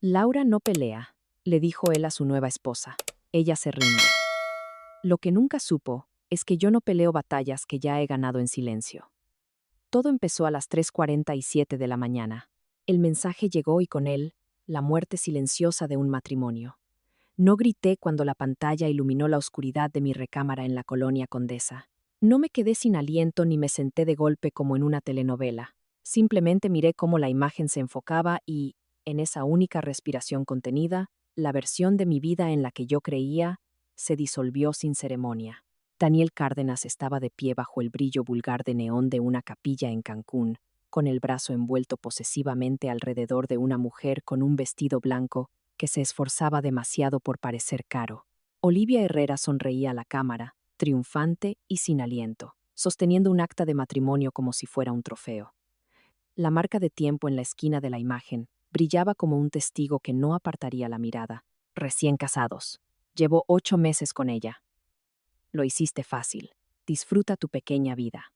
Laura no pelea, le dijo él a su nueva esposa. Ella se rinde. Lo que nunca supo es que yo no peleo batallas que ya he ganado en silencio. Todo empezó a las 3:47 de la mañana. El mensaje llegó y con él, la muerte silenciosa de un matrimonio. No grité cuando la pantalla iluminó la oscuridad de mi recámara en la colonia Condesa. No me quedé sin aliento ni me senté de golpe como en una telenovela. Simplemente miré cómo la imagen se enfocaba y, en esa única respiración contenida, la versión de mi vida en la que yo creía se disolvió sin ceremonia. Daniel Cárdenas estaba de pie bajo el brillo vulgar de neón de una capilla en Cancún, con el brazo envuelto posesivamente alrededor de una mujer con un vestido blanco que se esforzaba demasiado por parecer caro. Olivia Herrera sonreía a la cámara, triunfante y sin aliento, sosteniendo un acta de matrimonio como si fuera un trofeo. La marca de tiempo en la esquina de la imagen brillaba como un testigo que no apartaría la mirada. Recién casados. Llevo 8 meses con ella. Lo hiciste fácil. Disfruta tu pequeña vida.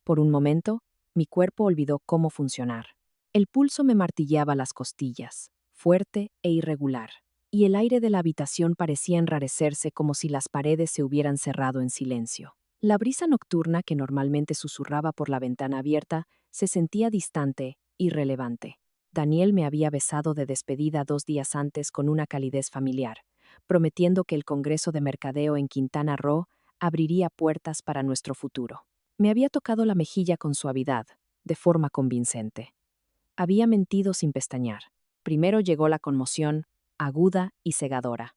Por un momento, mi cuerpo olvidó cómo funcionar. El pulso me martilleaba las costillas, fuerte e irregular, y el aire de la habitación parecía enrarecerse como si las paredes se hubieran cerrado en silencio. La brisa nocturna que normalmente susurraba por la ventana abierta se sentía distante, irrelevante. Daniel me había besado de despedida 2 días antes con una calidez familiar, prometiendo que el Congreso de Mercadeo en Quintana Roo abriría puertas para nuestro futuro. Me había tocado la mejilla con suavidad, de forma convincente. Había mentido sin pestañear. Primero llegó la conmoción, aguda y cegadora.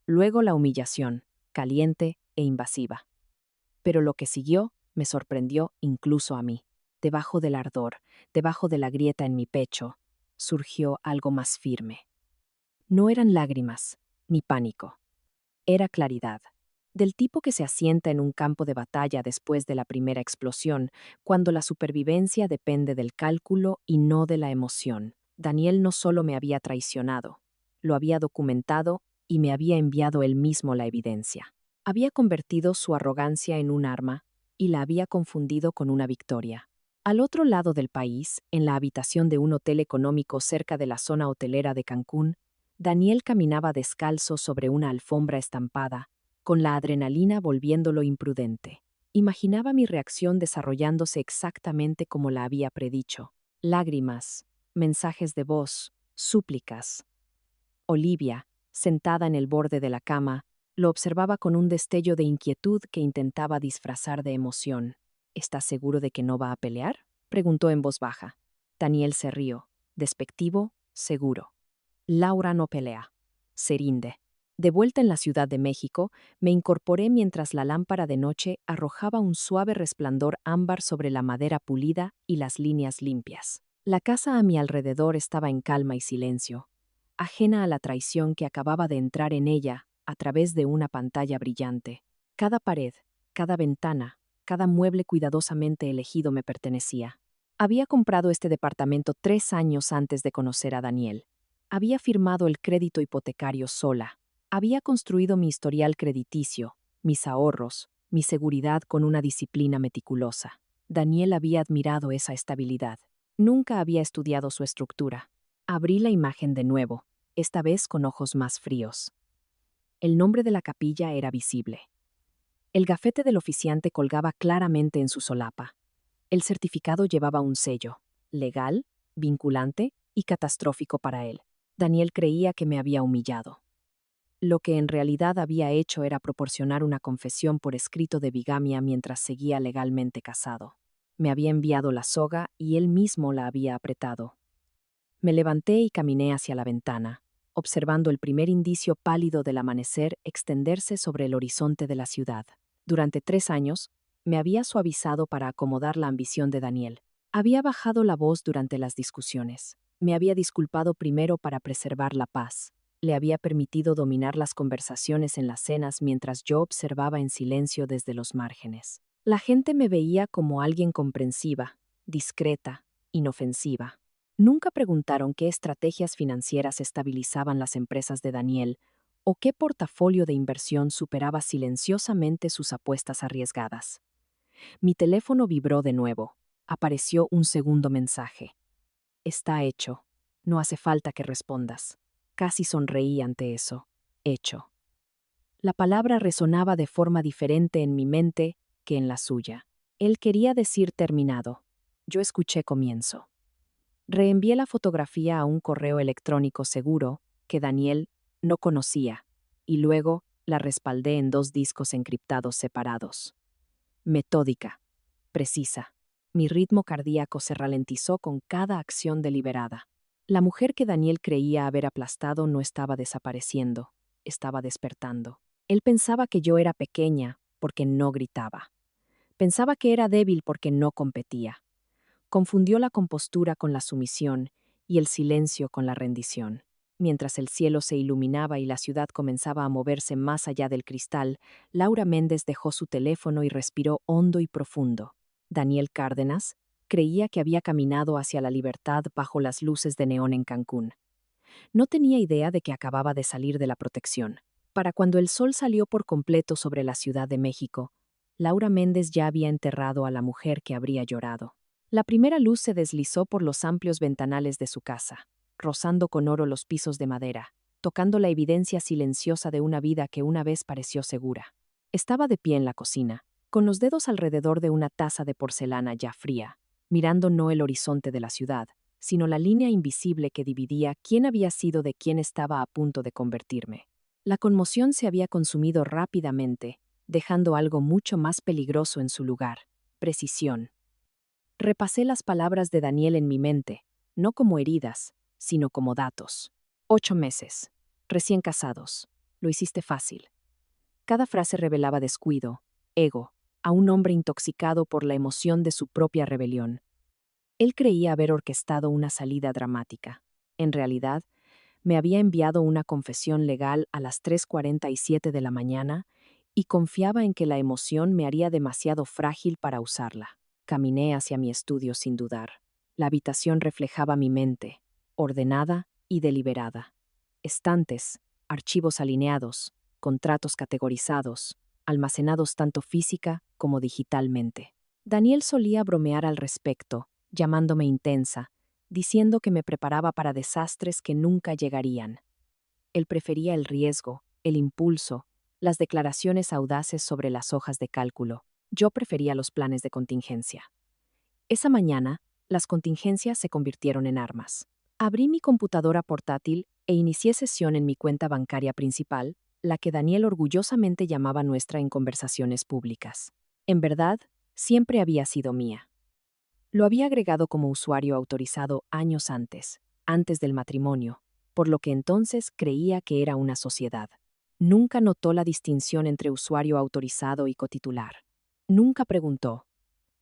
Luego la humillación, caliente e invasiva. Pero lo que siguió me sorprendió incluso a mí. Debajo del ardor, debajo de la grieta en mi pecho, surgió algo más firme. No eran lágrimas, ni pánico. Era claridad, del tipo que se asienta en un campo de batalla después de la primera explosión, cuando la supervivencia depende del cálculo y no de la emoción. Daniel no solo me había traicionado, lo había documentado y me había enviado él mismo la evidencia. Había convertido su arrogancia en un arma y la había confundido con una victoria. Al otro lado del país, en la habitación de un hotel económico cerca de la zona hotelera de Cancún, Daniel caminaba descalzo sobre una alfombra estampada, con la adrenalina volviéndolo imprudente. Imaginaba mi reacción desarrollándose exactamente como la había predicho. Lágrimas, mensajes de voz, súplicas. Olivia, sentada en el borde de la cama, lo observaba con un destello de inquietud que intentaba disfrazar de emoción. ¿Estás seguro de que no va a pelear?, preguntó en voz baja. Daniel se rió, despectivo, seguro. Laura no pelea. Se rinde. De vuelta en la Ciudad de México, me incorporé mientras la lámpara de noche arrojaba un suave resplandor ámbar sobre la madera pulida y las líneas limpias. La casa a mi alrededor estaba en calma y silencio, ajena a la traición que acababa de entrar en ella a través de una pantalla brillante. Cada pared, cada ventana, cada mueble cuidadosamente elegido me pertenecía. Había comprado este departamento 3 años antes de conocer a Daniel. Había firmado el crédito hipotecario sola. Había construido mi historial crediticio, mis ahorros, mi seguridad con una disciplina meticulosa. Daniel había admirado esa estabilidad. Nunca había estudiado su estructura. Abrí la imagen de nuevo, esta vez con ojos más fríos. El nombre de la capilla era visible. El gafete del oficiante colgaba claramente en su solapa. El certificado llevaba un sello, legal, vinculante y catastrófico para él. Daniel creía que me había humillado. Lo que en realidad había hecho era proporcionar una confesión por escrito de bigamia mientras seguía legalmente casado. Me había enviado la soga y él mismo la había apretado. Me levanté y caminé hacia la ventana, observando el primer indicio pálido del amanecer extenderse sobre el horizonte de la ciudad. Durante 3 años, me había suavizado para acomodar la ambición de Daniel. Había bajado la voz durante las discusiones. Me había disculpado primero para preservar la paz. Le había permitido dominar las conversaciones en las cenas mientras yo observaba en silencio desde los márgenes. La gente me veía como alguien comprensiva, discreta, inofensiva. Nunca preguntaron qué estrategias financieras estabilizaban las empresas de Daniel o qué portafolio de inversión superaba silenciosamente sus apuestas arriesgadas. Mi teléfono vibró de nuevo. Apareció un segundo mensaje. Está hecho. No hace falta que respondas. Casi sonreí ante eso. Hecho. La palabra resonaba de forma diferente en mi mente que en la suya. Él quería decir terminado. Yo escuché comienzo. Reenvié la fotografía a un correo electrónico seguro que Daniel no conocía, y luego la respaldé en 2 discos encriptados separados. Metódica, precisa. Mi ritmo cardíaco se ralentizó con cada acción deliberada. La mujer que Daniel creía haber aplastado no estaba desapareciendo, estaba despertando. Él pensaba que yo era pequeña porque no gritaba. Pensaba que era débil porque no competía. Confundió la compostura con la sumisión y el silencio con la rendición. Mientras el cielo se iluminaba y la ciudad comenzaba a moverse más allá del cristal, Laura Méndez dejó su teléfono y respiró hondo y profundo. Daniel Cárdenas creía que había caminado hacia la libertad bajo las luces de neón en Cancún. No tenía idea de que acababa de salir de la protección. Para cuando el sol salió por completo sobre la Ciudad de México, Laura Méndez ya había enterrado a la mujer que habría llorado. La primera luz se deslizó por los amplios ventanales de su casa, rozando con oro los pisos de madera, tocando la evidencia silenciosa de una vida que una vez pareció segura. Estaba de pie en la cocina, con los dedos alrededor de una taza de porcelana ya fría, mirando no el horizonte de la ciudad, sino la línea invisible que dividía quién había sido de quién estaba a punto de convertirme. La conmoción se había consumido rápidamente, dejando algo mucho más peligroso en su lugar: precisión. Repasé las palabras de Daniel en mi mente, no como heridas, sino como datos. 8 meses. Recién casados. Lo hiciste fácil. Cada frase revelaba descuido, ego, a un hombre intoxicado por la emoción de su propia rebelión. Él creía haber orquestado una salida dramática. En realidad, me había enviado una confesión legal a las 3:47 de la mañana y confiaba en que la emoción me haría demasiado frágil para usarla. Caminé hacia mi estudio sin dudar. La habitación reflejaba mi mente, ordenada y deliberada. Estantes, archivos alineados, contratos categorizados, almacenados tanto física como digitalmente. Daniel solía bromear al respecto, llamándome intensa, diciendo que me preparaba para desastres que nunca llegarían. Él prefería el riesgo, el impulso, las declaraciones audaces sobre las hojas de cálculo. Yo prefería los planes de contingencia. Esa mañana, las contingencias se convirtieron en armas. Abrí mi computadora portátil e inicié sesión en mi cuenta bancaria principal, la que Daniel orgullosamente llamaba nuestra en conversaciones públicas. En verdad, siempre había sido mía. Lo había agregado como usuario autorizado años antes del matrimonio, por lo que entonces creía que era una sociedad. Nunca notó la distinción entre usuario autorizado y cotitular. Nunca preguntó.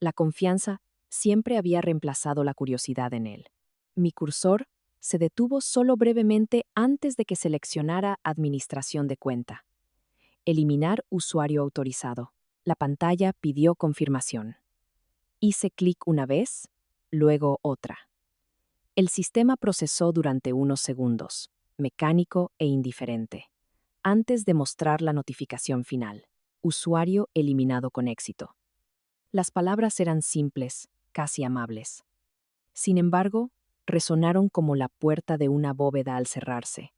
La confianza siempre había reemplazado la curiosidad en él. Mi cursor se detuvo solo brevemente antes de que seleccionara Administración de cuenta. Eliminar usuario autorizado. La pantalla pidió confirmación. Hice clic una vez, luego otra. El sistema procesó durante unos segundos, mecánico e indiferente, antes de mostrar la notificación final. Usuario eliminado con éxito. Las palabras eran simples, casi amables. Sin embargo, resonaron como la puerta de una bóveda al cerrarse.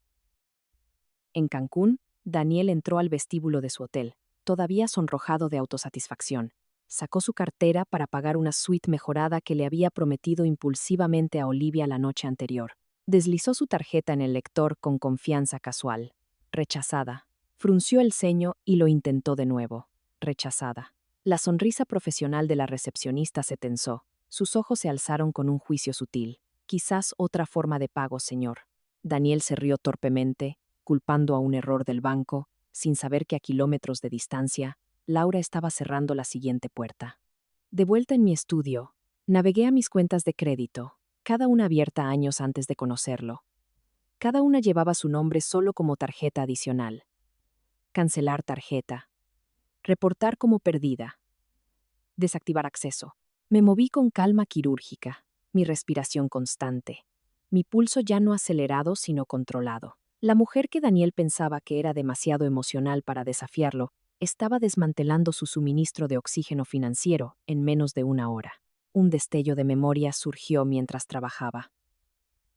En Cancún, Daniel entró al vestíbulo de su hotel, todavía sonrojado de autosatisfacción. Sacó su cartera para pagar una suite mejorada que le había prometido impulsivamente a Olivia la noche anterior. Deslizó su tarjeta en el lector con confianza casual. Rechazada. Frunció el ceño y lo intentó de nuevo. Rechazada. La sonrisa profesional de la recepcionista se tensó. Sus ojos se alzaron con un juicio sutil. Quizás otra forma de pago, señor. Daniel se rió torpemente, culpando a un error del banco, sin saber que a kilómetros de distancia, Laura estaba cerrando la siguiente puerta. De vuelta en mi estudio, navegué a mis cuentas de crédito, cada una abierta años antes de conocerlo. Cada una llevaba su nombre solo como tarjeta adicional. Cancelar tarjeta. Reportar como perdida. Desactivar acceso. Me moví con calma quirúrgica, mi respiración constante, mi pulso ya no acelerado sino controlado. La mujer que Daniel pensaba que era demasiado emocional para desafiarlo, estaba desmantelando su suministro de oxígeno financiero en menos de una hora. Un destello de memoria surgió mientras trabajaba.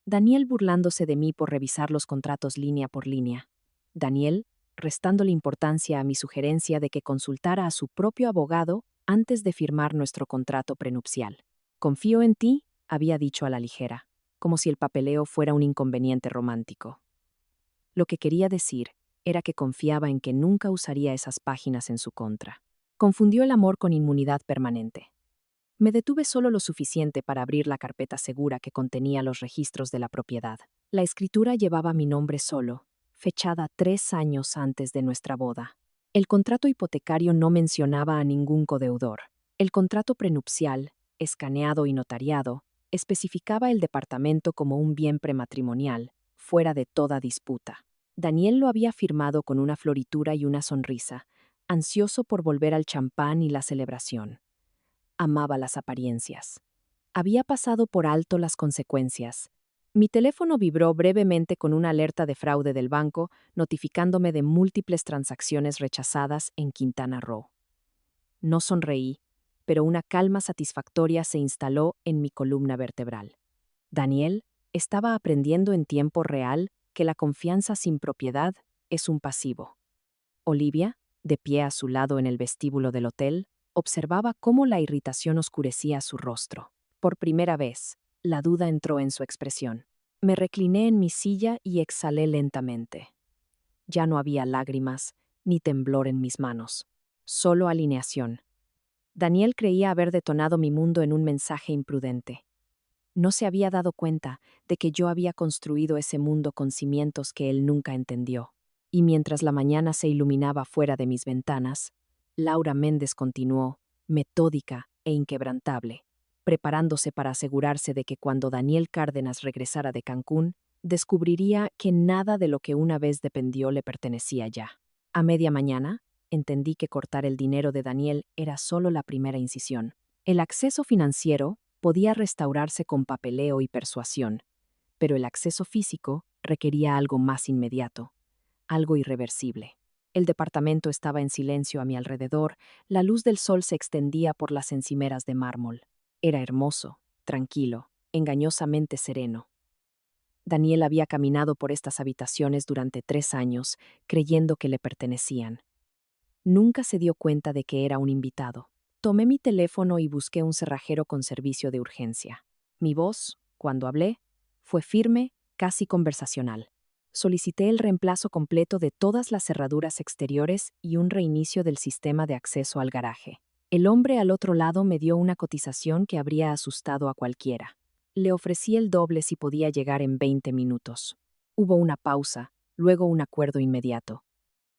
Daniel burlándose de mí por revisar los contratos línea por línea. Daniel, restándole importancia a mi sugerencia de que consultara a su propio abogado antes de firmar nuestro contrato prenupcial. Confío en ti, había dicho a la ligera, como si el papeleo fuera un inconveniente romántico. Lo que quería decir era que confiaba en que nunca usaría esas páginas en su contra. Confundió el amor con inmunidad permanente. Me detuve solo lo suficiente para abrir la carpeta segura que contenía los registros de la propiedad. La escritura llevaba mi nombre solo, fechada 3 años antes de nuestra boda. El contrato hipotecario no mencionaba a ningún codeudor. El contrato prenupcial, escaneado y notariado, especificaba el departamento como un bien prematrimonial, fuera de toda disputa. Daniel lo había firmado con una floritura y una sonrisa, ansioso por volver al champán y la celebración. Amaba las apariencias. Había pasado por alto las consecuencias. Mi teléfono vibró brevemente con una alerta de fraude del banco, notificándome de múltiples transacciones rechazadas en Quintana Roo. No sonreí, pero una calma satisfactoria se instaló en mi columna vertebral. Daniel estaba aprendiendo en tiempo real que la confianza sin propiedad es un pasivo. Olivia, de pie a su lado en el vestíbulo del hotel, observaba cómo la irritación oscurecía su rostro. Por primera vez, la duda entró en su expresión. Me recliné en mi silla y exhalé lentamente. Ya no había lágrimas ni temblor en mis manos, solo alineación. Daniel creía haber detonado mi mundo en un mensaje imprudente. No se había dado cuenta de que yo había construido ese mundo con cimientos que él nunca entendió. Y mientras la mañana se iluminaba fuera de mis ventanas, Laura Méndez continuó, metódica e inquebrantable, preparándose para asegurarse de que cuando Daniel Cárdenas regresara de Cancún, descubriría que nada de lo que una vez dependió le pertenecía ya. A media mañana, entendí que cortar el dinero de Daniel era solo la primera incisión. El acceso financiero podía restaurarse con papeleo y persuasión, pero el acceso físico requería algo más inmediato, algo irreversible. El departamento estaba en silencio a mi alrededor, la luz del sol se extendía por las encimeras de mármol. Era hermoso, tranquilo, engañosamente sereno. Daniel había caminado por estas habitaciones durante 3 años, creyendo que le pertenecían. Nunca se dio cuenta de que era un invitado. Tomé mi teléfono y busqué un cerrajero con servicio de urgencia. Mi voz, cuando hablé, fue firme, casi conversacional. Solicité el reemplazo completo de todas las cerraduras exteriores y un reinicio del sistema de acceso al garaje. El hombre al otro lado me dio una cotización que habría asustado a cualquiera. Le ofrecí el doble si podía llegar en 20 minutos. Hubo una pausa, luego un acuerdo inmediato.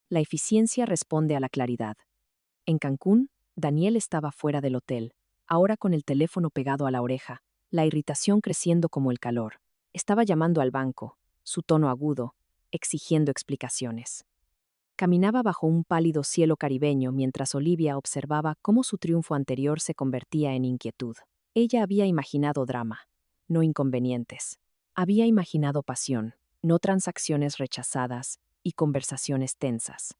La eficiencia responde a la claridad. En Cancún, Daniel estaba fuera del hotel, ahora con el teléfono pegado a la oreja, la irritación creciendo como el calor. Estaba llamando al banco, su tono agudo, exigiendo explicaciones. Caminaba bajo un pálido cielo caribeño mientras Olivia observaba cómo su triunfo anterior se convertía en inquietud. Ella había imaginado drama, no inconvenientes. Había imaginado pasión, no transacciones rechazadas y conversaciones tensas.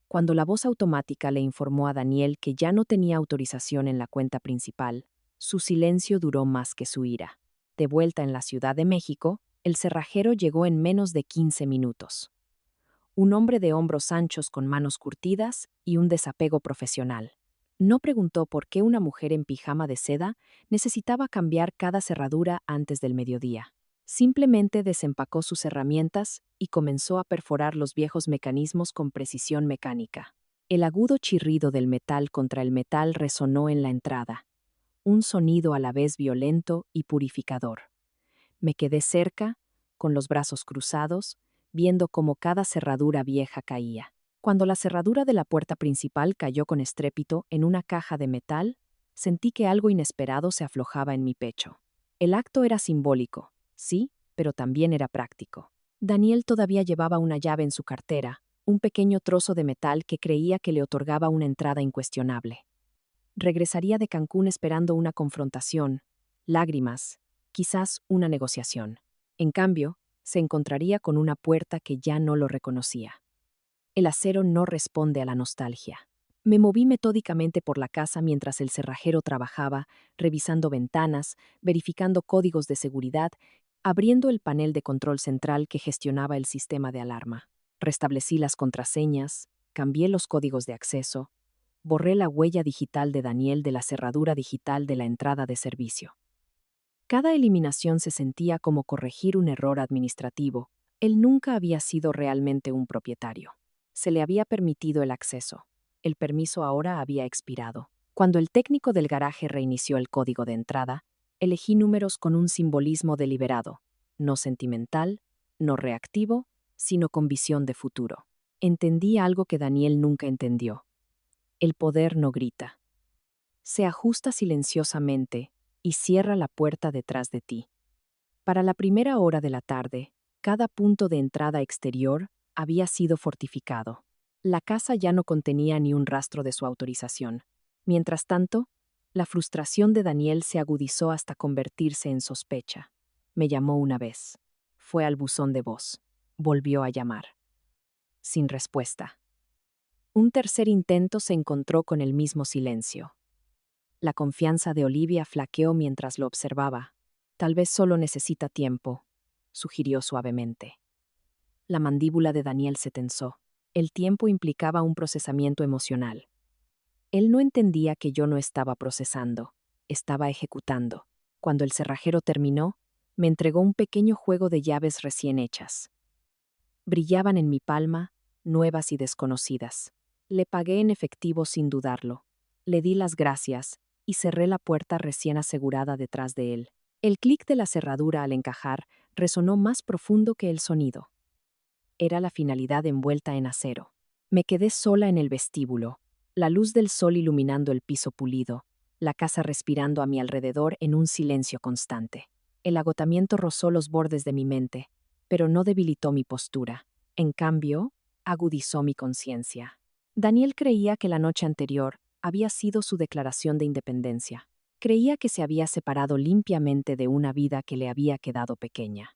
Cuando la voz automática le informó a Daniel que ya no tenía autorización en la cuenta principal, su silencio duró más que su ira. De vuelta en la Ciudad de México, el cerrajero llegó en menos de 15 minutos. Un hombre de hombros anchos con manos curtidas y un desapego profesional. No preguntó por qué una mujer en pijama de seda necesitaba cambiar cada cerradura antes del mediodía. Simplemente desempacó sus herramientas y comenzó a perforar los viejos mecanismos con precisión mecánica. El agudo chirrido del metal contra el metal resonó en la entrada, un sonido a la vez violento y purificador. Me quedé cerca, con los brazos cruzados, viendo cómo cada cerradura vieja caía. Cuando la cerradura de la puerta principal cayó con estrépito en una caja de metal, sentí que algo inesperado se aflojaba en mi pecho. El acto era simbólico, sí, pero también era práctico. Daniel todavía llevaba una llave en su cartera, un pequeño trozo de metal que creía que le otorgaba una entrada incuestionable. Regresaría de Cancún esperando una confrontación, lágrimas, quizás una negociación. En cambio, se encontraría con una puerta que ya no lo reconocía. El acero no responde a la nostalgia. Me moví metódicamente por la casa mientras el cerrajero trabajaba, revisando ventanas, verificando códigos de seguridad abriendo el panel de control central que gestionaba el sistema de alarma. Restablecí las contraseñas, cambié los códigos de acceso, borré la huella digital de Daniel de la cerradura digital de la entrada de servicio. Cada eliminación se sentía como corregir un error administrativo. Él nunca había sido realmente un propietario. Se le había permitido el acceso. El permiso ahora había expirado. Cuando el técnico del garaje reinició el código de entrada, elegí números con un simbolismo deliberado, no sentimental, no reactivo, sino con visión de futuro. Entendí algo que Daniel nunca entendió. El poder no grita. Se ajusta silenciosamente y cierra la puerta detrás de ti. Para la primera hora de la tarde, cada punto de entrada exterior había sido fortificado. La casa ya no contenía ni un rastro de su autorización. Mientras tanto, la frustración de Daniel se agudizó hasta convertirse en sospecha. Me llamó una vez. Fue al buzón de voz. Volvió a llamar. Sin respuesta. Un tercer intento se encontró con el mismo silencio. La confianza de Olivia flaqueó mientras lo observaba. Tal vez solo necesita tiempo, sugirió suavemente. La mandíbula de Daniel se tensó. El tiempo implicaba un procesamiento emocional. Él no entendía que yo no estaba procesando, estaba ejecutando. Cuando el cerrajero terminó, me entregó un pequeño juego de llaves recién hechas. Brillaban en mi palma, nuevas y desconocidas. Le pagué en efectivo sin dudarlo. Le di las gracias y cerré la puerta recién asegurada detrás de él. El clic de la cerradura al encajar resonó más profundo que el sonido. Era la finalidad envuelta en acero. Me quedé sola en el vestíbulo, la luz del sol iluminando el piso pulido, la casa respirando a mi alrededor en un silencio constante. El agotamiento rozó los bordes de mi mente, pero no debilitó mi postura. En cambio, agudizó mi conciencia. Daniel creía que la noche anterior había sido su declaración de independencia. Creía que se había separado limpiamente de una vida que le había quedado pequeña.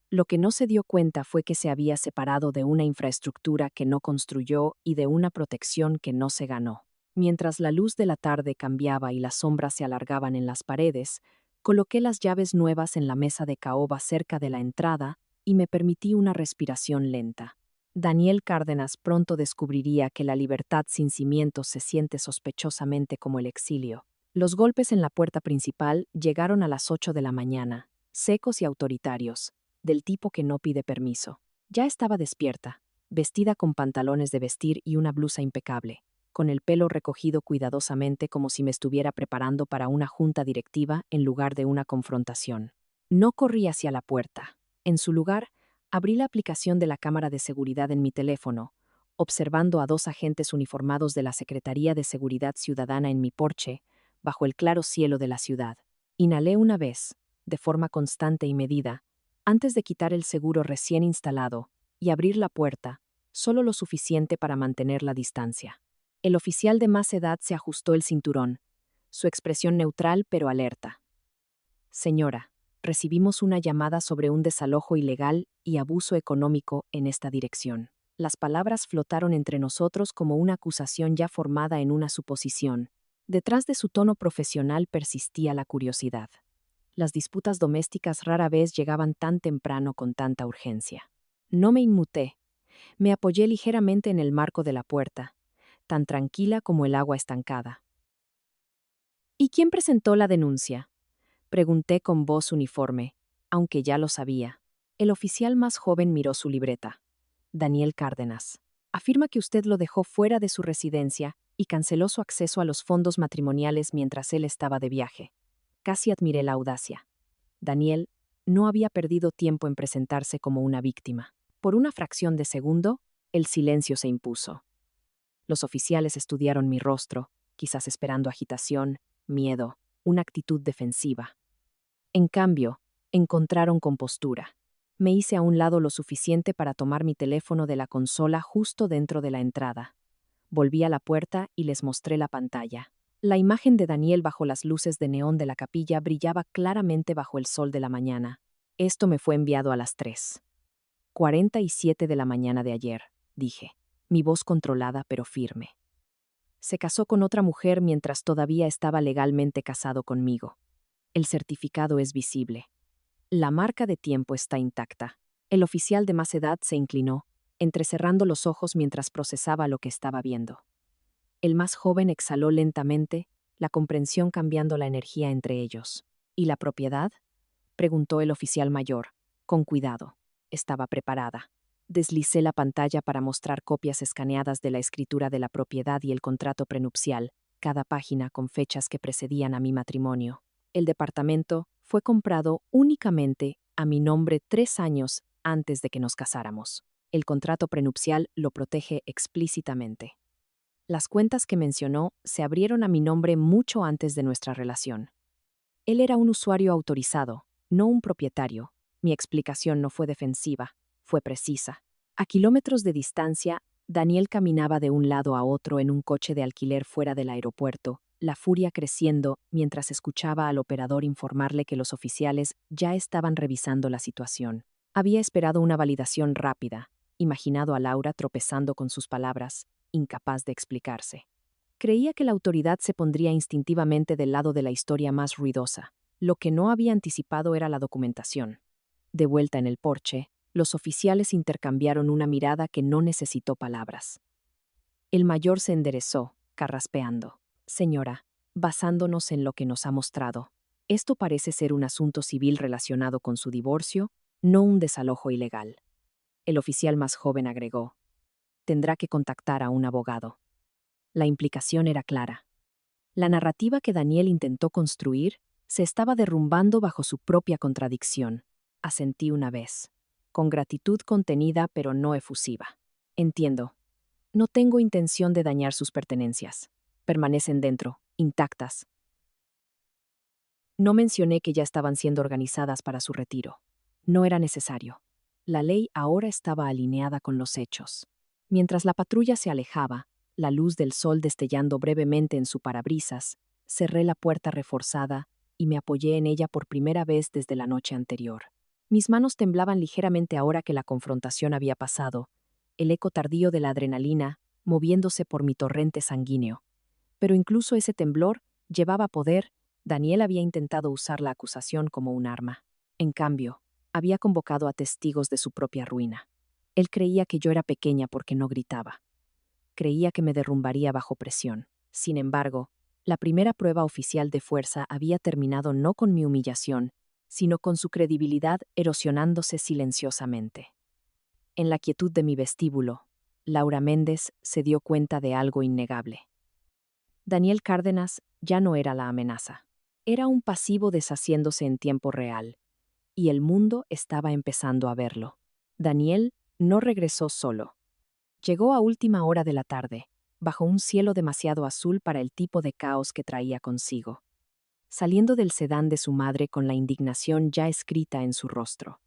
Lo que no se dio cuenta fue que se había separado de una infraestructura que no construyó y de una protección que no se ganó. Mientras la luz de la tarde cambiaba y las sombras se alargaban en las paredes, coloqué las llaves nuevas en la mesa de caoba cerca de la entrada y me permití una respiración lenta. Daniel Cárdenas pronto descubriría que la libertad sin cimientos se siente sospechosamente como el exilio. Los golpes en la puerta principal llegaron a las 8 de la mañana, secos y autoritarios, del tipo que no pide permiso. Ya estaba despierta, vestida con pantalones de vestir y una blusa impecable, con el pelo recogido cuidadosamente como si me estuviera preparando para una junta directiva en lugar de una confrontación. No corrí hacia la puerta. En su lugar, abrí la aplicación de la cámara de seguridad en mi teléfono, observando a 2 agentes uniformados de la Secretaría de Seguridad Ciudadana en mi porche, bajo el claro cielo de la ciudad. Inhalé una vez, de forma constante y medida, antes de quitar el seguro recién instalado y abrir la puerta, solo lo suficiente para mantener la distancia. El oficial de más edad se ajustó el cinturón, su expresión neutral pero alerta. Señora, recibimos una llamada sobre un desalojo ilegal y abuso económico en esta dirección. Las palabras flotaron entre nosotros como una acusación ya formada en una suposición. Detrás de su tono profesional persistía la curiosidad. Las disputas domésticas rara vez llegaban tan temprano con tanta urgencia. No me inmuté. Me apoyé ligeramente en el marco de la puerta, tan tranquila como el agua estancada. ¿Y quién presentó la denuncia? Pregunté con voz uniforme, aunque ya lo sabía. El oficial más joven miró su libreta. Daniel Cárdenas. Afirma que usted lo dejó fuera de su residencia y canceló su acceso a los fondos matrimoniales mientras él estaba de viaje. Casi admiré la audacia. Daniel no había perdido tiempo en presentarse como una víctima. Por una fracción de segundo, el silencio se impuso. Los oficiales estudiaron mi rostro, quizás esperando agitación, miedo, una actitud defensiva. En cambio, encontraron compostura. Me hice a un lado lo suficiente para tomar mi teléfono de la consola justo dentro de la entrada. Volví a la puerta y les mostré la pantalla. La imagen de Daniel bajo las luces de neón de la capilla brillaba claramente bajo el sol de la mañana. Esto me fue enviado a las 3:47 de la mañana de ayer, dije, mi voz controlada pero firme. Se casó con otra mujer mientras todavía estaba legalmente casado conmigo. El certificado es visible. La marca de tiempo está intacta. El oficial de más edad se inclinó, entrecerrando los ojos mientras procesaba lo que estaba viendo. El más joven exhaló lentamente, la comprensión cambiando la energía entre ellos. ¿Y la propiedad? Preguntó el oficial mayor. Con cuidado. Estaba preparada. Deslicé la pantalla para mostrar copias escaneadas de la escritura de la propiedad y el contrato prenupcial, cada página con fechas que precedían a mi matrimonio. El departamento fue comprado únicamente a mi nombre 3 años antes de que nos casáramos. El contrato prenupcial lo protege explícitamente. Las cuentas que mencionó se abrieron a mi nombre mucho antes de nuestra relación. Él era un usuario autorizado, no un propietario. Mi explicación no fue defensiva, fue precisa. A kilómetros de distancia, Daniel caminaba de un lado a otro en un coche de alquiler fuera del aeropuerto, la furia creciendo mientras escuchaba al operador informarle que los oficiales ya estaban revisando la situación. Había esperado una validación rápida, imaginado a Laura tropezando con sus palabras, incapaz de explicarse. Creía que la autoridad se pondría instintivamente del lado de la historia más ruidosa. Lo que no había anticipado era la documentación. De vuelta en el porche, los oficiales intercambiaron una mirada que no necesitó palabras. El mayor se enderezó, carraspeando. Señora, basándonos en lo que nos ha mostrado, esto parece ser un asunto civil relacionado con su divorcio, no un desalojo ilegal. El oficial más joven agregó. Tendrá que contactar a un abogado. La implicación era clara. La narrativa que Daniel intentó construir se estaba derrumbando bajo su propia contradicción. Asentí una vez, con gratitud contenida pero no efusiva. Entiendo. No tengo intención de dañar sus pertenencias. Permanecen dentro, intactas. No mencioné que ya estaban siendo organizadas para su retiro. No era necesario. La ley ahora estaba alineada con los hechos. Mientras la patrulla se alejaba, la luz del sol destellando brevemente en su parabrisas, cerré la puerta reforzada y me apoyé en ella por primera vez desde la noche anterior. Mis manos temblaban ligeramente ahora que la confrontación había pasado, el eco tardío de la adrenalina moviéndose por mi torrente sanguíneo. Pero incluso ese temblor llevaba poder. Daniel había intentado usar la acusación como un arma. En cambio, había convocado a testigos de su propia ruina. Él creía que yo era pequeña porque no gritaba. Creía que me derrumbaría bajo presión. Sin embargo, la primera prueba oficial de fuerza había terminado no con mi humillación, sino con su credibilidad erosionándose silenciosamente. En la quietud de mi vestíbulo, Laura Méndez se dio cuenta de algo innegable. Daniel Cárdenas ya no era la amenaza. Era un pasivo deshaciéndose en tiempo real, y el mundo estaba empezando a verlo. Daniel no regresó solo. Llegó a última hora de la tarde, bajo un cielo demasiado azul para el tipo de caos que traía consigo. Saliendo del sedán de su madre con la indignación ya escrita en su rostro.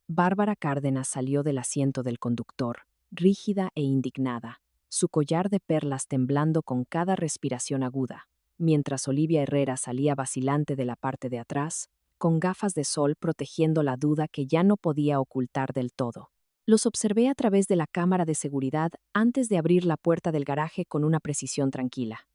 Bárbara Cárdenas salió del asiento del conductor, rígida e indignada, su collar de perlas temblando con cada respiración aguda, mientras Olivia Herrera salía vacilante de la parte de atrás, con gafas de sol protegiendo la duda que ya no podía ocultar del todo. Los observé a través de la cámara de seguridad antes de abrir la puerta del garaje con una precisión tranquila.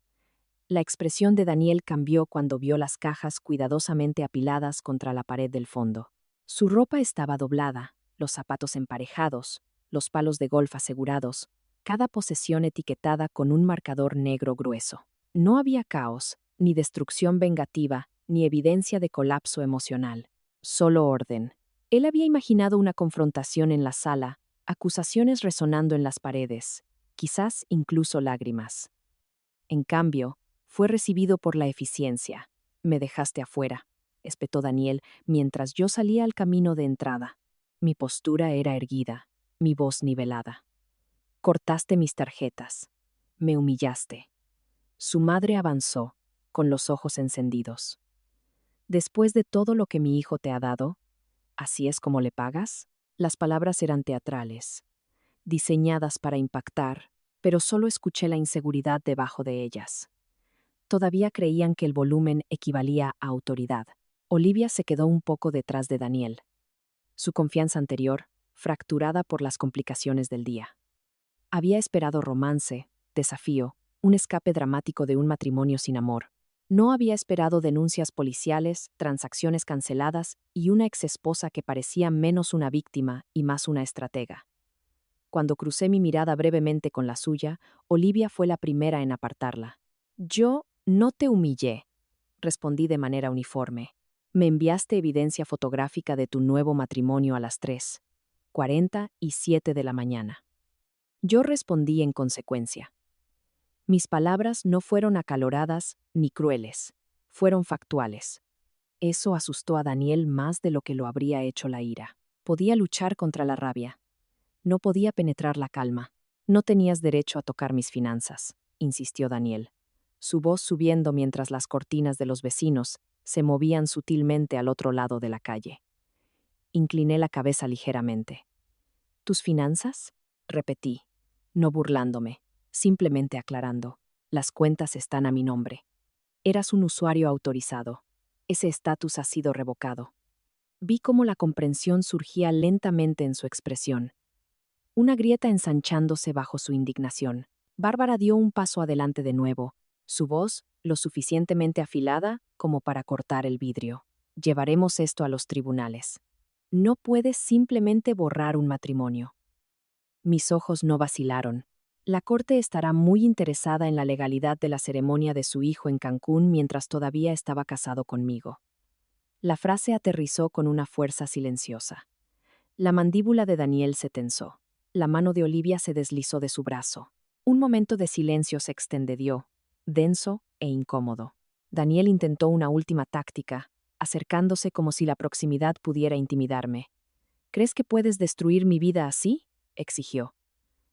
La expresión de Daniel cambió cuando vio las cajas cuidadosamente apiladas contra la pared del fondo. Su ropa estaba doblada, los zapatos emparejados, los palos de golf asegurados, cada posesión etiquetada con un marcador negro grueso. No había caos, ni destrucción vengativa, ni evidencia de colapso emocional. Solo orden. Él había imaginado una confrontación en la sala, acusaciones resonando en las paredes, quizás incluso lágrimas. En cambio, fue recibido por la eficiencia. Me dejaste afuera, espetó Daniel mientras yo salía al camino de entrada. Mi postura era erguida, mi voz nivelada. Cortaste mis tarjetas. Me humillaste. Su madre avanzó, con los ojos encendidos. Después de todo lo que mi hijo te ha dado, ¿así es como le pagas? Las palabras eran teatrales, diseñadas para impactar, pero solo escuché la inseguridad debajo de ellas. Todavía creían que el volumen equivalía a autoridad. Olivia se quedó un poco detrás de Daniel. Su confianza anterior, fracturada por las complicaciones del día. Había esperado romance, desafío, un escape dramático de un matrimonio sin amor. No había esperado denuncias policiales, transacciones canceladas y una exesposa que parecía menos una víctima y más una estratega. Cuando crucé mi mirada brevemente con la suya, Olivia fue la primera en apartarla. Yo no te humillé, respondí de manera uniforme. Me enviaste evidencia fotográfica de tu nuevo matrimonio a las 3:47 de la mañana. Yo respondí en consecuencia. Mis palabras no fueron acaloradas ni crueles, fueron factuales. Eso asustó a Daniel más de lo que lo habría hecho la ira. Podía luchar contra la rabia. No podía penetrar la calma. No tenías derecho a tocar mis finanzas, insistió Daniel, su voz subiendo mientras las cortinas de los vecinos se movían sutilmente al otro lado de la calle. Incliné la cabeza ligeramente. ¿Tus finanzas? Repetí, no burlándome, simplemente aclarando. Las cuentas están a mi nombre. Eras un usuario autorizado. Ese estatus ha sido revocado. Vi cómo la comprensión surgía lentamente en su expresión, una grieta ensanchándose bajo su indignación. Bárbara dio un paso adelante de nuevo, su voz lo suficientemente afilada como para cortar el vidrio. Llevaremos esto a los tribunales. No puedes simplemente borrar un matrimonio. Mis ojos no vacilaron. La corte estará muy interesada en la legalidad de la ceremonia de su hijo en Cancún mientras todavía estaba casado conmigo. La frase aterrizó con una fuerza silenciosa. La mandíbula de Daniel se tensó. La mano de Olivia se deslizó de su brazo. Un momento de silencio se extendió, denso e incómodo. Daniel intentó una última táctica, acercándose como si la proximidad pudiera intimidarme. ¿Crees que puedes destruir mi vida así?, exigió.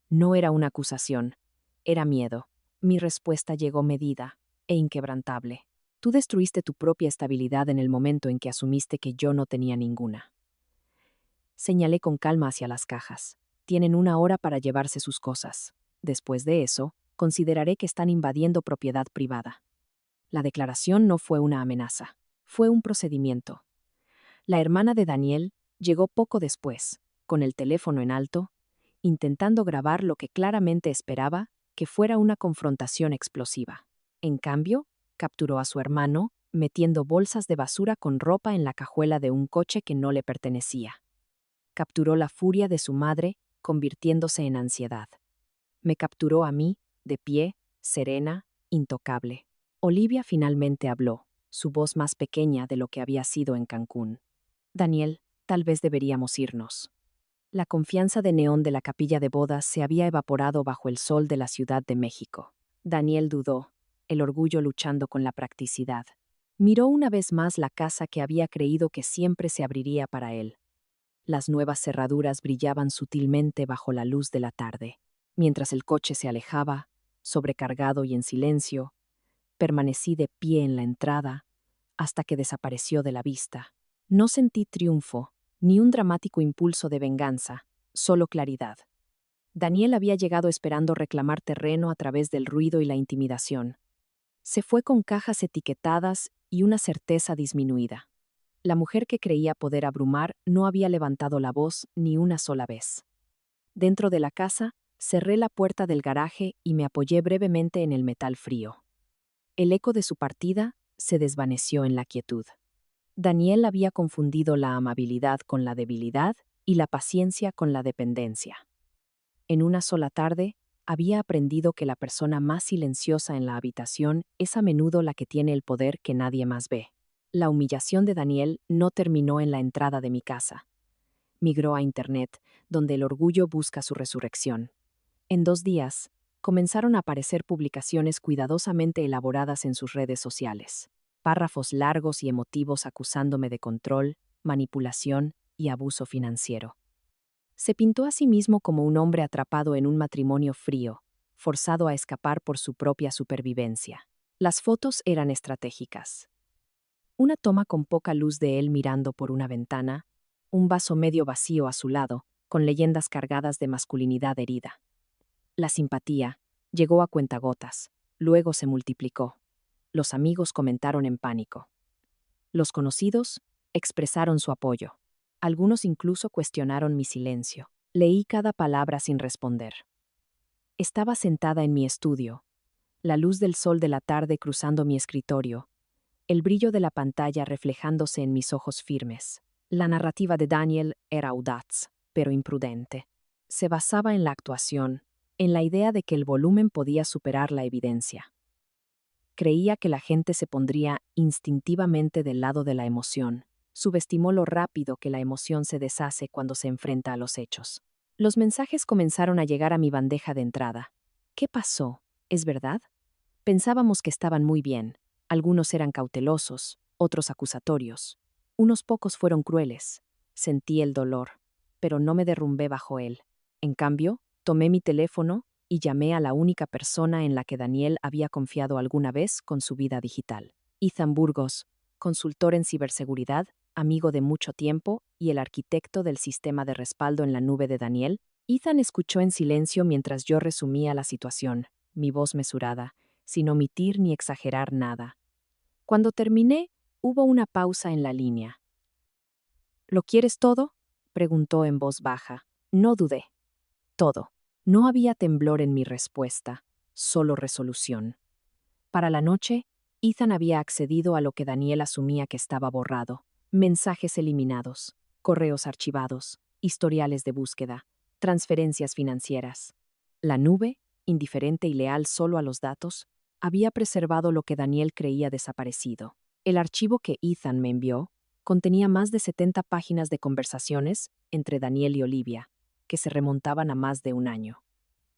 No era una acusación, era miedo. Mi respuesta llegó medida e inquebrantable. Tú destruiste tu propia estabilidad en el momento en que asumiste que yo no tenía ninguna. Señalé con calma hacia las cajas. Tienen 1 hora para llevarse sus cosas. Después de eso, consideraré que están invadiendo propiedad privada. La declaración no fue una amenaza, fue un procedimiento. La hermana de Daniel llegó poco después, con el teléfono en alto, intentando grabar lo que claramente esperaba que fuera una confrontación explosiva. En cambio, capturó a su hermano, metiendo bolsas de basura con ropa en la cajuela de un coche que no le pertenecía. Capturó la furia de su madre, convirtiéndose en ansiedad. Me capturó a mí, de pie, serena, intocable. Olivia finalmente habló, su voz más pequeña de lo que había sido en Cancún. Daniel, tal vez deberíamos irnos. La confianza de neón de la capilla de bodas se había evaporado bajo el sol de la Ciudad de México. Daniel dudó, el orgullo luchando con la practicidad. Miró una vez más la casa que había creído que siempre se abriría para él. Las nuevas cerraduras brillaban sutilmente bajo la luz de la tarde. Mientras el coche se alejaba, sobrecargado y en silencio, permanecí de pie en la entrada hasta que desapareció de la vista. No sentí triunfo, ni un dramático impulso de venganza, solo claridad. Daniel había llegado esperando reclamar terreno a través del ruido y la intimidación. Se fue con cajas etiquetadas y una certeza disminuida. La mujer que creía poder abrumar no había levantado la voz ni una sola vez. Dentro de la casa, cerré la puerta del garaje y me apoyé brevemente en el metal frío. El eco de su partida se desvaneció en la quietud. Daniel había confundido la amabilidad con la debilidad y la paciencia con la dependencia. En una sola tarde, había aprendido que la persona más silenciosa en la habitación es a menudo la que tiene el poder que nadie más ve. La humillación de Daniel no terminó en la entrada de mi casa. Migró a Internet, donde el orgullo busca su resurrección. En 2 días, comenzaron a aparecer publicaciones cuidadosamente elaboradas en sus redes sociales. Párrafos largos y emotivos acusándome de control, manipulación y abuso financiero. Se pintó a sí mismo como un hombre atrapado en un matrimonio frío, forzado a escapar por su propia supervivencia. Las fotos eran estratégicas. Una toma con poca luz de él mirando por una ventana, un vaso medio vacío a su lado, con leyendas cargadas de masculinidad herida. La simpatía llegó a cuentagotas, luego se multiplicó. Los amigos comentaron en pánico. Los conocidos expresaron su apoyo. Algunos incluso cuestionaron mi silencio. Leí cada palabra sin responder. Estaba sentada en mi estudio, La luz del sol de la tarde cruzando mi escritorio, el brillo de la pantalla reflejándose en mis ojos firmes. La narrativa de Daniel era audaz, pero imprudente. Se basaba en la actuación, en la idea de que el volumen podía superar la evidencia. Creía que la gente se pondría instintivamente del lado de la emoción. Subestimó lo rápido que la emoción se deshace cuando se enfrenta a los hechos. Los mensajes comenzaron a llegar a mi bandeja de entrada. ¿Qué pasó? ¿Es verdad? Pensábamos que estaban muy bien. Algunos eran cautelosos, otros acusatorios. Unos pocos fueron crueles. Sentí el dolor, pero no me derrumbé bajo él. En cambio, tomé mi teléfono y llamé a la única persona en la que Daniel había confiado alguna vez con su vida digital. Ethan Burgos, consultor en ciberseguridad, amigo de mucho tiempo y el arquitecto del sistema de respaldo en la nube de Daniel. Ethan escuchó en silencio mientras yo resumía la situación, mi voz mesurada, sin omitir ni exagerar nada. Cuando terminé, hubo una pausa en la línea. ¿Lo quieres todo?, preguntó en voz baja. No dudé. Todo. No había temblor en mi respuesta, solo resolución. Para la noche, Ethan había accedido a lo que Daniel asumía que estaba borrado. Mensajes eliminados, correos archivados, historiales de búsqueda, transferencias financieras. La nube, indiferente y leal solo a los datos, había preservado lo que Daniel creía desaparecido. El archivo que Ethan me envió contenía más de 70 páginas de conversaciones entre Daniel y Olivia, que se remontaban a más de un año.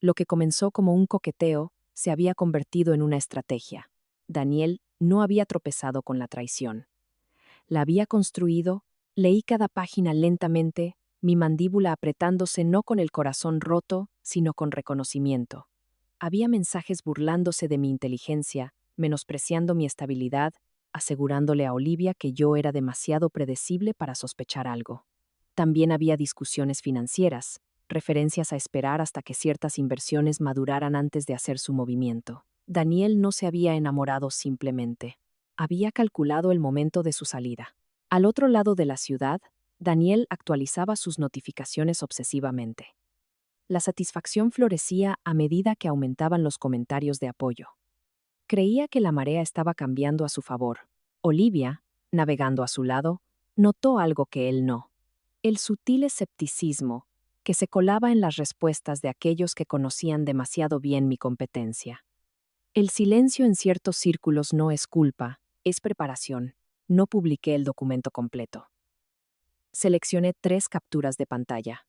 Lo que comenzó como un coqueteo se había convertido en una estrategia. Daniel no había tropezado con la traición. La había construido, leí cada página lentamente, mi mandíbula apretándose no con el corazón roto, sino con reconocimiento. Había mensajes burlándose de mi inteligencia, menospreciando mi estabilidad, asegurándole a Olivia que yo era demasiado predecible para sospechar algo. También había discusiones financieras, referencias a esperar hasta que ciertas inversiones maduraran antes de hacer su movimiento. Daniel no se había enamorado simplemente. Había calculado el momento de su salida. Al otro lado de la ciudad, Daniel actualizaba sus notificaciones obsesivamente. La satisfacción florecía a medida que aumentaban los comentarios de apoyo. Creía que la marea estaba cambiando a su favor. Olivia, navegando a su lado, notó algo que él no: el sutil escepticismo que se colaba en las respuestas de aquellos que conocían demasiado bien mi competencia. El silencio en ciertos círculos no es culpa, es preparación. No publiqué el documento completo. Seleccioné 3 capturas de pantalla.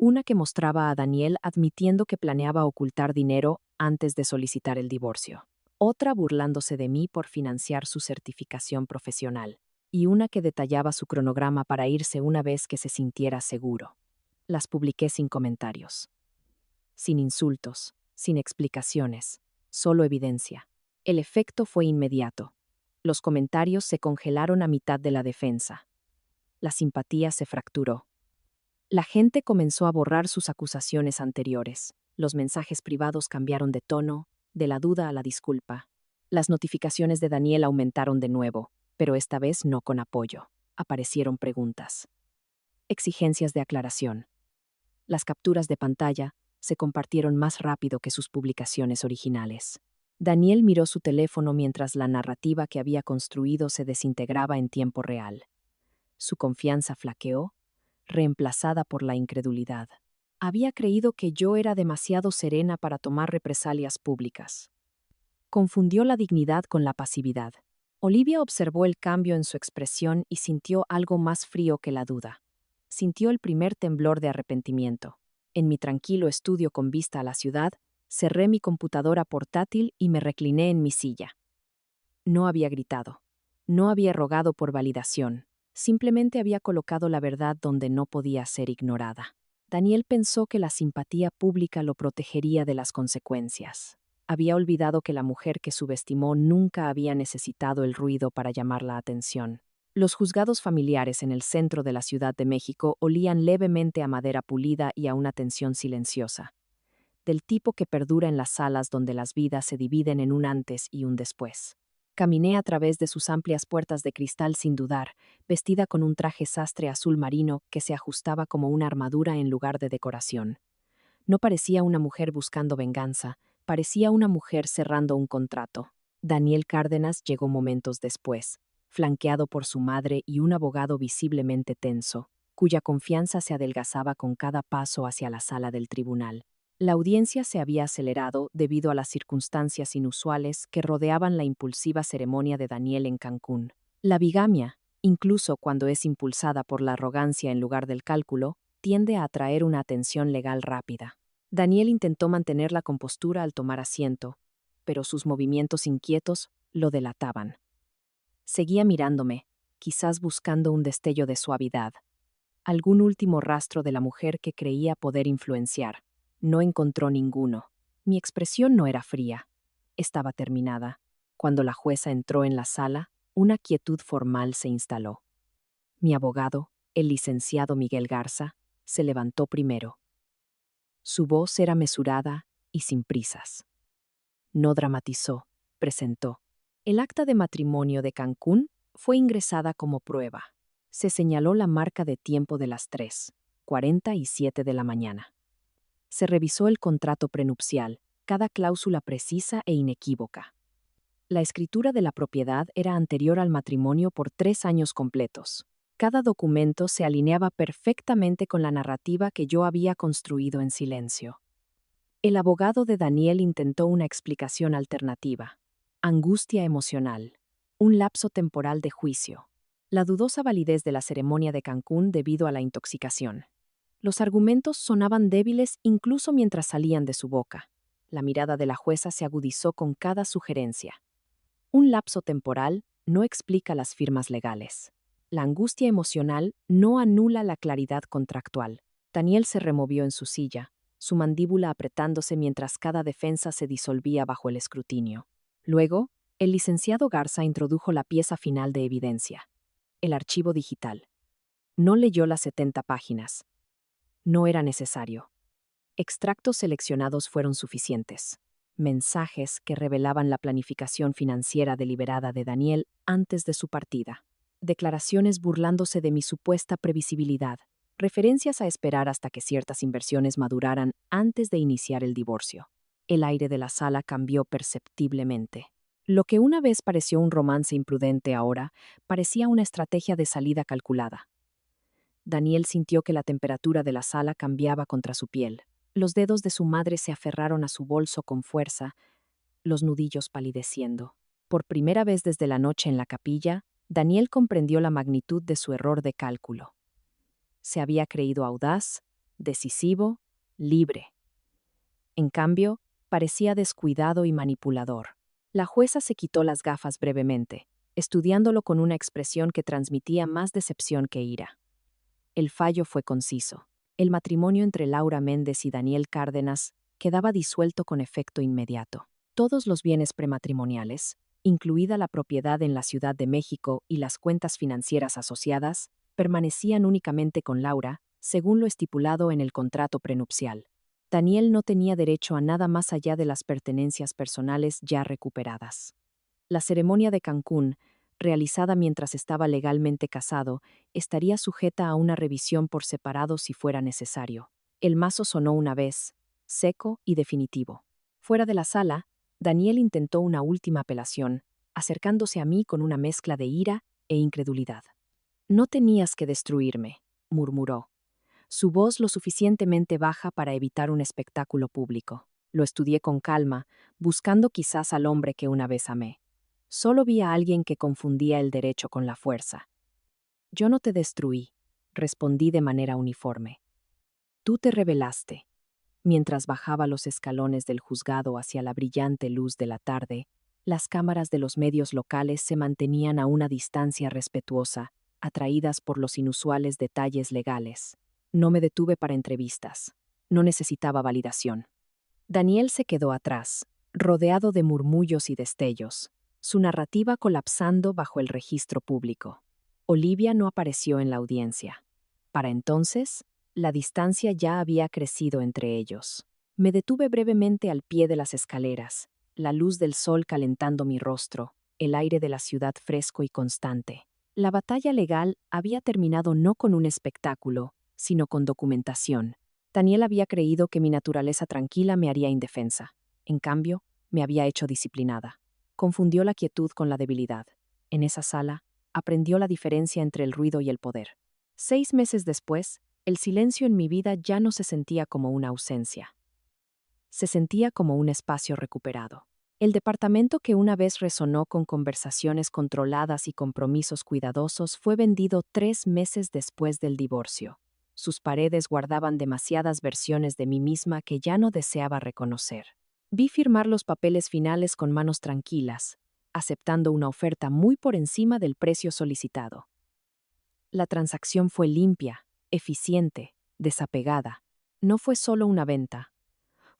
Una que mostraba a Daniel admitiendo que planeaba ocultar dinero antes de solicitar el divorcio. Otra burlándose de mí por financiar su certificación profesional. Y una que detallaba su cronograma para irse una vez que se sintiera seguro. Las publiqué sin comentarios. Sin insultos, sin explicaciones, solo evidencia. El efecto fue inmediato. Los comentarios se congelaron a mitad de la defensa. La simpatía se fracturó. La gente comenzó a borrar sus acusaciones anteriores. Los mensajes privados cambiaron de tono, de la duda a la disculpa. Las notificaciones de Daniel aumentaron de nuevo, pero esta vez no con apoyo. Aparecieron preguntas. Exigencias de aclaración. Las capturas de pantalla se compartieron más rápido que sus publicaciones originales. Daniel miró su teléfono mientras la narrativa que había construido se desintegraba en tiempo real. Su confianza flaqueó, reemplazada por la incredulidad. Había creído que yo era demasiado serena para tomar represalias públicas. Confundió la dignidad con la pasividad. Olivia observó el cambio en su expresión y sintió algo más frío que la duda. Sintió el primer temblor de arrepentimiento. En mi tranquilo estudio con vista a la ciudad, cerré mi computadora portátil y me recliné en mi silla. No había gritado. No había rogado por validación. Simplemente había colocado la verdad donde no podía ser ignorada. Daniel pensó que la simpatía pública lo protegería de las consecuencias. Había olvidado que la mujer que subestimó nunca había necesitado el ruido para llamar la atención. Los juzgados familiares en el centro de la Ciudad de México olían levemente a madera pulida y a una tensión silenciosa, del tipo que perdura en las salas donde las vidas se dividen en un antes y un después. Caminé a través de sus amplias puertas de cristal sin dudar, vestida con un traje sastre azul marino que se ajustaba como una armadura en lugar de decoración. No parecía una mujer buscando venganza, Parecía una mujer cerrando un contrato. Daniel Cárdenas llegó momentos después, flanqueado por su madre y un abogado visiblemente tenso, cuya confianza se adelgazaba con cada paso hacia la sala del tribunal. La audiencia se había acelerado debido a las circunstancias inusuales que rodeaban la impulsiva ceremonia de Daniel en Cancún. La bigamia, incluso cuando es impulsada por la arrogancia en lugar del cálculo, tiende a atraer una atención legal rápida. Daniel intentó mantener la compostura al tomar asiento, pero sus movimientos inquietos lo delataban. Seguía mirándome, quizás buscando un destello de suavidad, algún último rastro de la mujer que creía poder influenciar. No encontró ninguno. Mi expresión no era fría, estaba terminada. Cuando la jueza entró en la sala, una quietud formal se instaló. Mi abogado, el licenciado Miguel Garza, se levantó primero. Su voz era mesurada y sin prisas. No dramatizó, presentó. El acta de matrimonio de Cancún fue ingresada como prueba. Se señaló la marca de tiempo de las 3:47 de la mañana. Se revisó el contrato prenupcial, cada cláusula precisa e inequívoca. La escritura de la propiedad era anterior al matrimonio por 3 años completos. Cada documento se alineaba perfectamente con la narrativa que yo había construido en silencio. El abogado de Daniel intentó una explicación alternativa. Angustia emocional. Un lapso temporal de juicio. La dudosa validez de la ceremonia de Cancún debido a la intoxicación. Los argumentos sonaban débiles incluso mientras salían de su boca. La mirada de la jueza se agudizó con cada sugerencia. Un lapso temporal no explica las firmas legales. La angustia emocional no anula la claridad contractual. Daniel se removió en su silla, su mandíbula apretándose mientras cada defensa se disolvía bajo el escrutinio. Luego, el licenciado Garza introdujo la pieza final de evidencia. El archivo digital. No leyó las 70 páginas. No era necesario. Extractos seleccionados fueron suficientes. Mensajes que revelaban la planificación financiera deliberada de Daniel antes de su partida. Declaraciones burlándose de mi supuesta previsibilidad. Referencias a esperar hasta que ciertas inversiones maduraran antes de iniciar el divorcio. El aire de la sala cambió perceptiblemente. Lo que una vez pareció un romance imprudente ahora parecía una estrategia de salida calculada. Daniel sintió que la temperatura de la sala cambiaba contra su piel. Los dedos de su madre se aferraron a su bolso con fuerza, los nudillos palideciendo. Por primera vez desde la noche en la capilla, Daniel comprendió la magnitud de su error de cálculo. Se había creído audaz, decisivo, libre. En cambio, parecía descuidado y manipulador. La jueza se quitó las gafas brevemente, estudiándolo con una expresión que transmitía más decepción que ira. El fallo fue conciso. El matrimonio entre Laura Méndez y Daniel Cárdenas quedaba disuelto con efecto inmediato. Todos los bienes prematrimoniales, incluida la propiedad en la Ciudad de México y las cuentas financieras asociadas, permanecían únicamente con Laura, según lo estipulado en el contrato prenupcial. Daniel no tenía derecho a nada más allá de las pertenencias personales ya recuperadas. La ceremonia de Cancún, realizada mientras estaba legalmente casado, estaría sujeta a una revisión por separado si fuera necesario. El mazo sonó una vez, seco y definitivo. Fuera de la sala, Daniel intentó una última apelación, acercándose a mí con una mezcla de ira e incredulidad. «No tenías que destruirme», murmuró. Su voz lo suficientemente baja para evitar un espectáculo público. Lo estudié con calma, buscando quizás al hombre que una vez amé. Solo vi a alguien que confundía el derecho con la fuerza. «Yo no te destruí», respondí de manera uniforme. «Tú te rebelaste». Mientras bajaba los escalones del juzgado hacia la brillante luz de la tarde, las cámaras de los medios locales se mantenían a una distancia respetuosa, atraídas por los inusuales detalles legales. No me detuve para entrevistas. No necesitaba validación. Daniel se quedó atrás, rodeado de murmullos y destellos, su narrativa colapsando bajo el registro público. Olivia no apareció en la audiencia. Para entonces, la distancia ya había crecido entre ellos. Me detuve brevemente al pie de las escaleras, la luz del sol calentando mi rostro, el aire de la ciudad fresco y constante. La batalla legal había terminado no con un espectáculo, sino con documentación. Daniel había creído que mi naturaleza tranquila me haría indefensa. En cambio, me había hecho disciplinada. Confundió la quietud con la debilidad. En esa sala, aprendió la diferencia entre el ruido y el poder. 6 meses después, el silencio en mi vida ya no se sentía como una ausencia. Se sentía como un espacio recuperado. El departamento que una vez resonó con conversaciones controladas y compromisos cuidadosos fue vendido 3 meses después del divorcio. Sus paredes guardaban demasiadas versiones de mí misma que ya no deseaba reconocer. Vi firmar los papeles finales con manos tranquilas, aceptando una oferta muy por encima del precio solicitado. La transacción fue limpia, eficiente, desapegada. No fue solo una venta.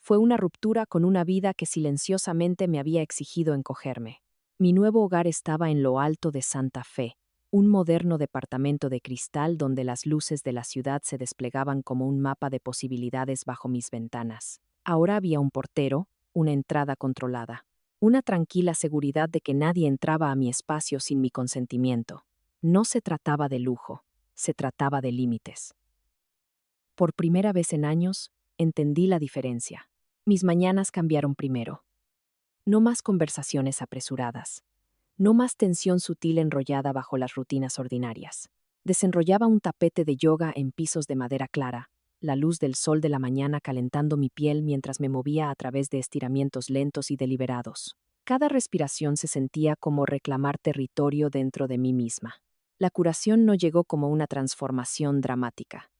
Fue una ruptura con una vida que silenciosamente me había exigido encogerme. Mi nuevo hogar estaba en lo alto de Santa Fe, un moderno departamento de cristal donde las luces de la ciudad se desplegaban como un mapa de posibilidades bajo mis ventanas. Ahora había un portero, una entrada controlada, una tranquila seguridad de que nadie entraba a mi espacio sin mi consentimiento. No se trataba de lujo, se trataba de límites. Por primera vez en años, entendí la diferencia. Mis mañanas cambiaron primero. No más conversaciones apresuradas. No más tensión sutil enrollada bajo las rutinas ordinarias. Desenrollaba un tapete de yoga en pisos de madera clara, la luz del sol de la mañana calentando mi piel mientras me movía a través de estiramientos lentos y deliberados. Cada respiración se sentía como reclamar territorio dentro de mí misma. La curación no llegó como una transformación dramática.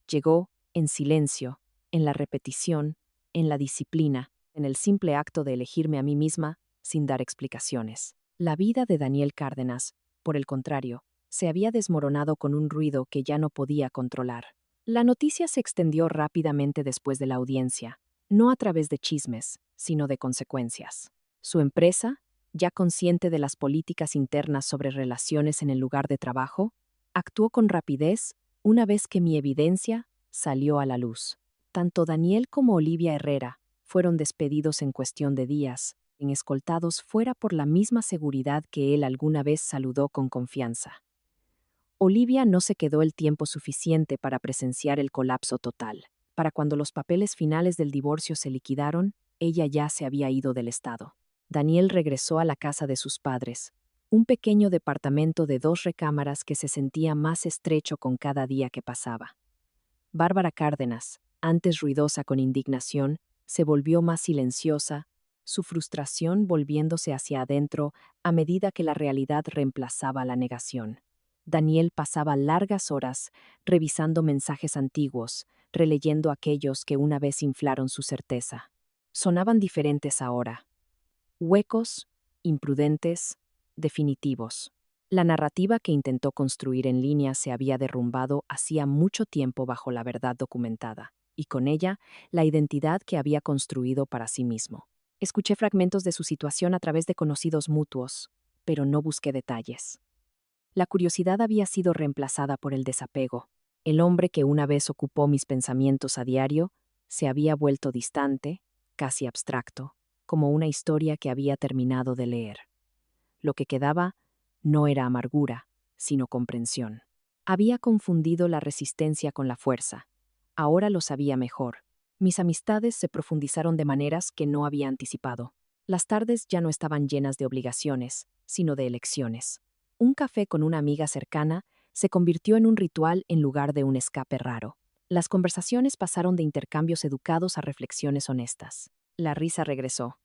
Llegó en silencio, en la repetición, en la disciplina, en el simple acto de elegirme a mí misma sin dar explicaciones. La vida de Daniel Cárdenas, por el contrario, se había desmoronado con un ruido que ya no podía controlar. La noticia se extendió rápidamente después de la audiencia, no a través de chismes, sino de consecuencias. Su empresa, ya consciente de las políticas internas sobre relaciones en el lugar de trabajo, actuó con rapidez una vez que mi evidencia salió a la luz. Tanto Daniel como Olivia Herrera fueron despedidos en cuestión de días, escoltados fuera por la misma seguridad que él alguna vez saludó con confianza. Olivia no se quedó el tiempo suficiente para presenciar el colapso total. Para cuando los papeles finales del divorcio se liquidaron, ella ya se había ido del estado. Daniel regresó a la casa de sus padres, un pequeño departamento de 2 recámaras que se sentía más estrecho con cada día que pasaba. Bárbara Cárdenas, antes ruidosa con indignación, se volvió más silenciosa, su frustración volviéndose hacia adentro a medida que la realidad reemplazaba la negación. Daniel pasaba largas horas revisando mensajes antiguos, releyendo aquellos que una vez inflaron su certeza. Sonaban diferentes ahora. Huecos, imprudentes, definitivos. La narrativa que intentó construir en línea se había derrumbado hacía mucho tiempo bajo la verdad documentada, y con ella, la identidad que había construido para sí mismo. Escuché fragmentos de su situación a través de conocidos mutuos, pero no busqué detalles. La curiosidad había sido reemplazada por el desapego. El hombre que una vez ocupó mis pensamientos a diario se había vuelto distante, casi abstracto, como una historia que había terminado de leer. Lo que quedaba no era amargura, sino comprensión. Había confundido la resistencia con la fuerza. Ahora lo sabía mejor. Mis amistades se profundizaron de maneras que no había anticipado. Las tardes ya no estaban llenas de obligaciones, sino de elecciones. Un café con una amiga cercana se convirtió en un ritual en lugar de un escape raro. Las conversaciones pasaron de intercambios educados a reflexiones honestas. La risa regresó.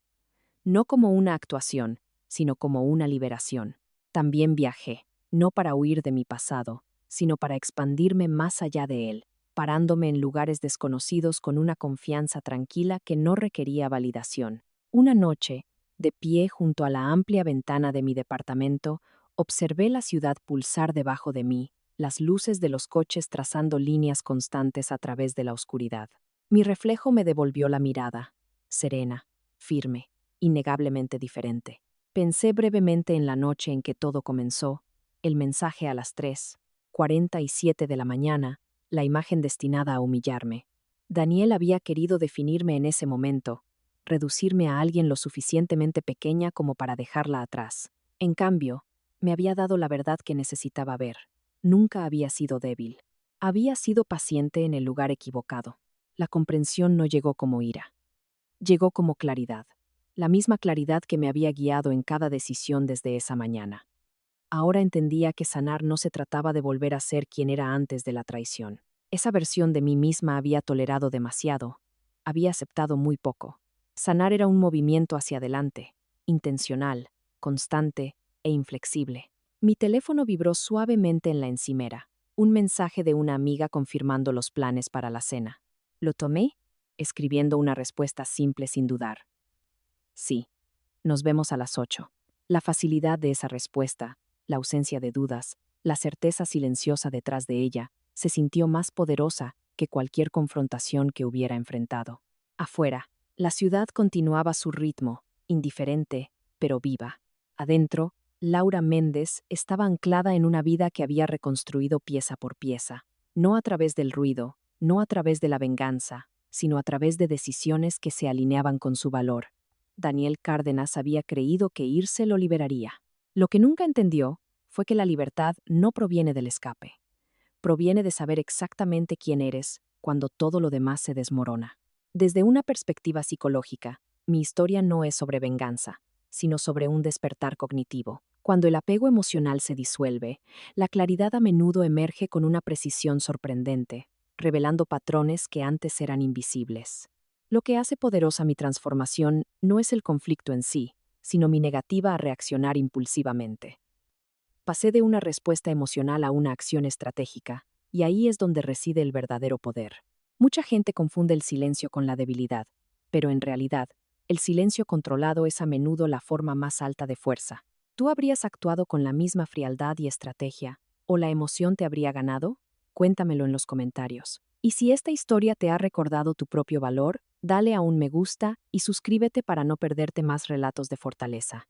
No como una actuación, sino como una liberación. También viajé, no para huir de mi pasado, sino para expandirme más allá de él, parándome en lugares desconocidos con una confianza tranquila que no requería validación. Una noche, de pie junto a la amplia ventana de mi departamento, observé la ciudad pulsar debajo de mí, las luces de los coches trazando líneas constantes a través de la oscuridad. Mi reflejo me devolvió la mirada, serena, firme, innegablemente diferente. Pensé brevemente en la noche en que todo comenzó, el mensaje a las 3:47 de la mañana, la imagen destinada a humillarme. Daniel había querido definirme en ese momento, reducirme a alguien lo suficientemente pequeña como para dejarla atrás. En cambio, me había dado la verdad que necesitaba ver. Nunca había sido débil. Había sido paciente en el lugar equivocado. La comprensión no llegó como ira. Llegó como claridad, la misma claridad que me había guiado en cada decisión desde esa mañana. Ahora entendía que sanar no se trataba de volver a ser quien era antes de la traición. Esa versión de mí misma había tolerado demasiado, había aceptado muy poco. Sanar era un movimiento hacia adelante, intencional, constante e inflexible. Mi teléfono vibró suavemente en la encimera, un mensaje de una amiga confirmando los planes para la cena. Lo tomé, escribiendo una respuesta simple sin dudar. Sí, nos vemos a las 8. La facilidad de esa respuesta, la ausencia de dudas, la certeza silenciosa detrás de ella, se sintió más poderosa que cualquier confrontación que hubiera enfrentado. Afuera, la ciudad continuaba su ritmo, indiferente, pero viva. Adentro, Laura Méndez estaba anclada en una vida que había reconstruido pieza por pieza, no a través del ruido, no a través de la venganza, sino a través de decisiones que se alineaban con su valor. Daniel Cárdenas había creído que irse lo liberaría. Lo que nunca entendió fue que la libertad no proviene del escape. Proviene de saber exactamente quién eres cuando todo lo demás se desmorona. Desde una perspectiva psicológica, mi historia no es sobre venganza, sino sobre un despertar cognitivo. Cuando el apego emocional se disuelve, la claridad a menudo emerge con una precisión sorprendente, revelando patrones que antes eran invisibles. Lo que hace poderosa mi transformación no es el conflicto en sí, sino mi negativa a reaccionar impulsivamente. Pasé de una respuesta emocional a una acción estratégica, y ahí es donde reside el verdadero poder. Mucha gente confunde el silencio con la debilidad, pero en realidad, el silencio controlado es a menudo la forma más alta de fuerza. ¿Tú habrías actuado con la misma frialdad y estrategia, o la emoción te habría ganado? Cuéntamelo en los comentarios. Y si esta historia te ha recordado tu propio valor, dale a un me gusta y suscríbete para no perderte más relatos de fortaleza.